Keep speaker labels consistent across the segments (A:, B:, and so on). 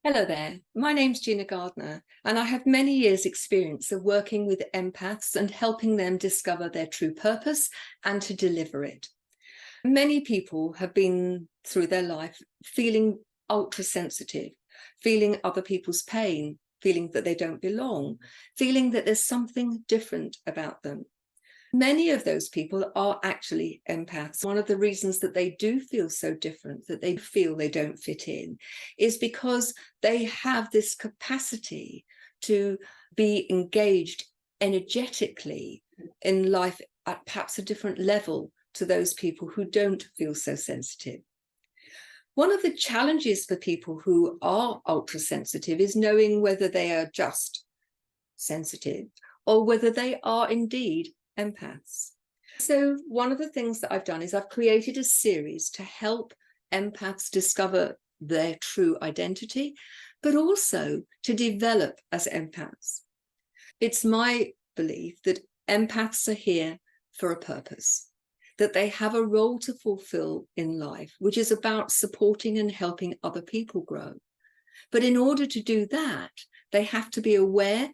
A: Hello there, my name's Gina Gardiner, and I have many years' experience of working with empaths and helping them discover their true purpose and to deliver it. Many people have been through their life feeling ultra sensitive, feeling other people's pain, feeling that they don't belong, feeling that there's something different about them. Many of those people are actually empaths. One of the reasons that they do feel so different, that they feel they don't fit in, is because they have this capacity to be engaged energetically in life at perhaps a different level to those people who don't feel so sensitive. One of the challenges for people who are ultra sensitive is knowing whether they are just sensitive or whether they are indeed empaths. So one of the things that I've done is I've created a series to help empaths discover their true identity, but also to develop as empaths. It's my belief that empaths are here for a purpose, that they have a role to fulfill in life, which is about supporting and helping other people grow. But in order to do that, they have to be aware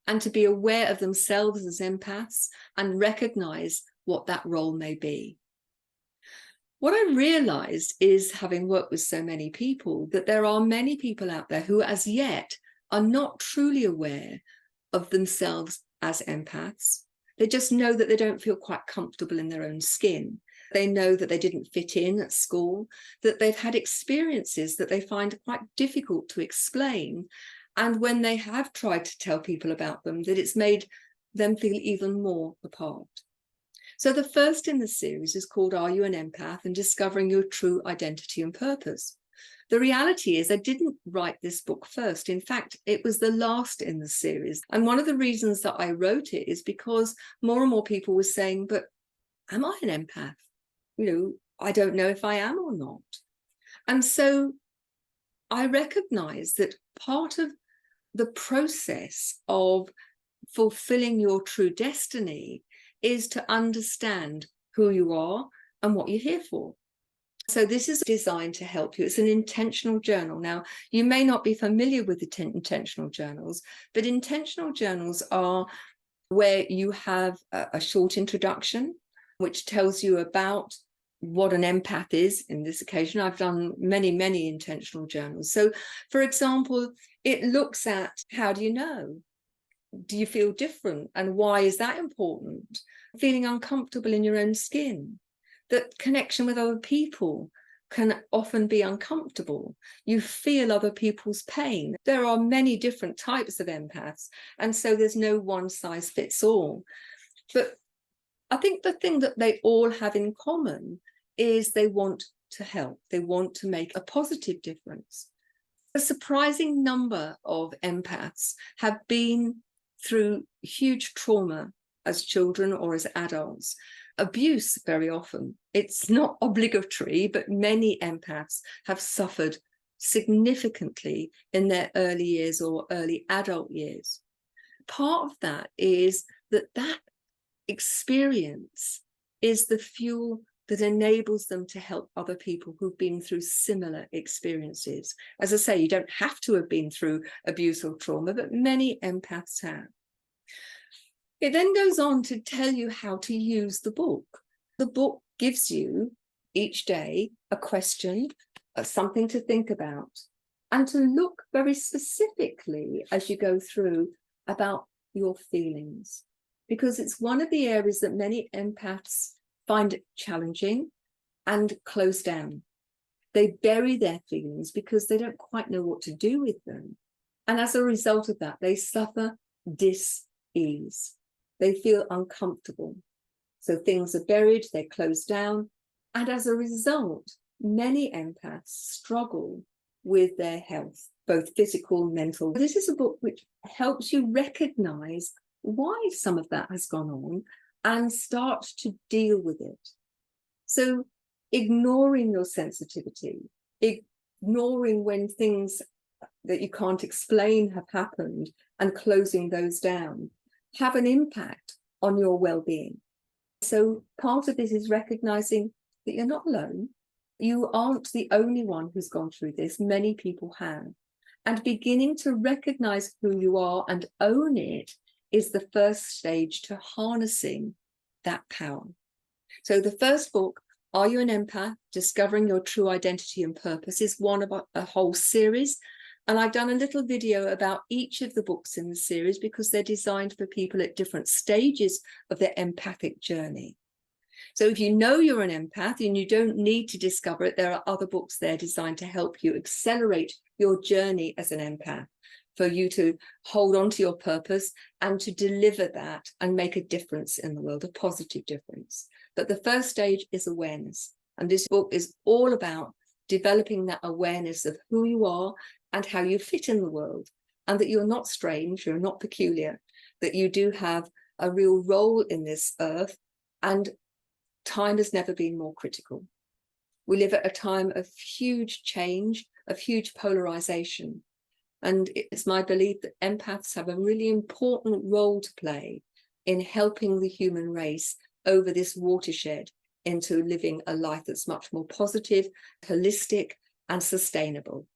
A: of themselves as empaths and recognize what that role may be. What I realized is, having worked with so many people, that there are many people out there who as yet are not truly aware of themselves as empaths. They just know that they don't feel quite comfortable in their own skin. They know that they didn't fit in at school, that they've had experiences that they find quite difficult to explain. And when they have tried to tell people about them, that it's made them feel even more apart. So the first in the series is called Are You an Empath? And Discovering Your True Identity and Purpose. The reality is I didn't write this book first. In fact, it was the last in the series. And one of the reasons that I wrote it is because more and more people were saying, but am I an empath? I don't know if I am or not. And so I recognize that part of the process of fulfilling your true destiny is to understand who you are and what you're here for. So this is designed to help you. It's an intentional journal. Now, you may not be familiar with the intentional journals, but intentional journals are where you have a short introduction, which tells you about what an empath is. In this occasion, I've done many intentional journals. So, for example, it looks at, how do you know? Do you feel different? And why is that important? Feeling uncomfortable in your own skin. That connection with other people can often be uncomfortable. You feel other people's pain. There are many different types of empaths, and so there's no one size fits all. But I think the thing that they all have in common is they want to help. They want to make a positive difference. A surprising number of empaths have been through huge trauma as children or as adults. Abuse very often. It's not obligatory, but many empaths have suffered significantly in their early years or early adult years. Part of that is that experience is the fuel that enables them to help other people who've been through similar experiences. As I say, you don't have to have been through abuse or trauma, but many empaths have. It then goes on to tell you how to use the book. The book gives you each day a question, something to think about, and to look very specifically as you go through about your feelings, because it's one of the areas that many empaths find it challenging and close down. They bury their feelings because they don't quite know what to do with them. And as a result of that, they suffer dis-ease. They feel uncomfortable. So things are buried, they're closed down. And as a result, many empaths struggle with their health, both physical and mental. This is a book which helps you recognize why some of that has gone on and start to deal with it. So ignoring your sensitivity, ignoring when things that you can't explain have happened and closing those down have an impact on your well-being. So part of this is recognizing that you're not alone. You aren't the only one who's gone through this. Many people have. And beginning to recognize who you are and own it is the first stage to harnessing that power. So the first book, Are You an Empath? Discovering Your True Identity and Purpose, is one of a whole series. And I've done a little video about each of the books in the series because they're designed for people at different stages of their empathic journey. So if you know you're an empath and you don't need to discover it, there are other books there designed to help you accelerate your journey as an empath, for you to hold on to your purpose and to deliver that and make a difference in the world, a positive difference. But the first stage is awareness. And this book is all about developing that awareness of who you are and how you fit in the world, and that you're not strange, you're not peculiar, that you do have a real role in this earth, and time has never been more critical. We live at a time of huge change, of huge polarization. And it's my belief that empaths have a really important role to play in helping the human race over this watershed into living a life that's much more positive, holistic, and sustainable.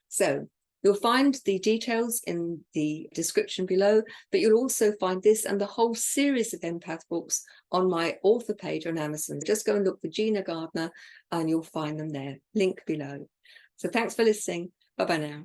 A: So you'll find the details in the description below, but you'll also find this and the whole series of empath books on my author page on Amazon. Just go and look for Gina Gardiner and you'll find them there, link below. So thanks for listening. Bye-bye now.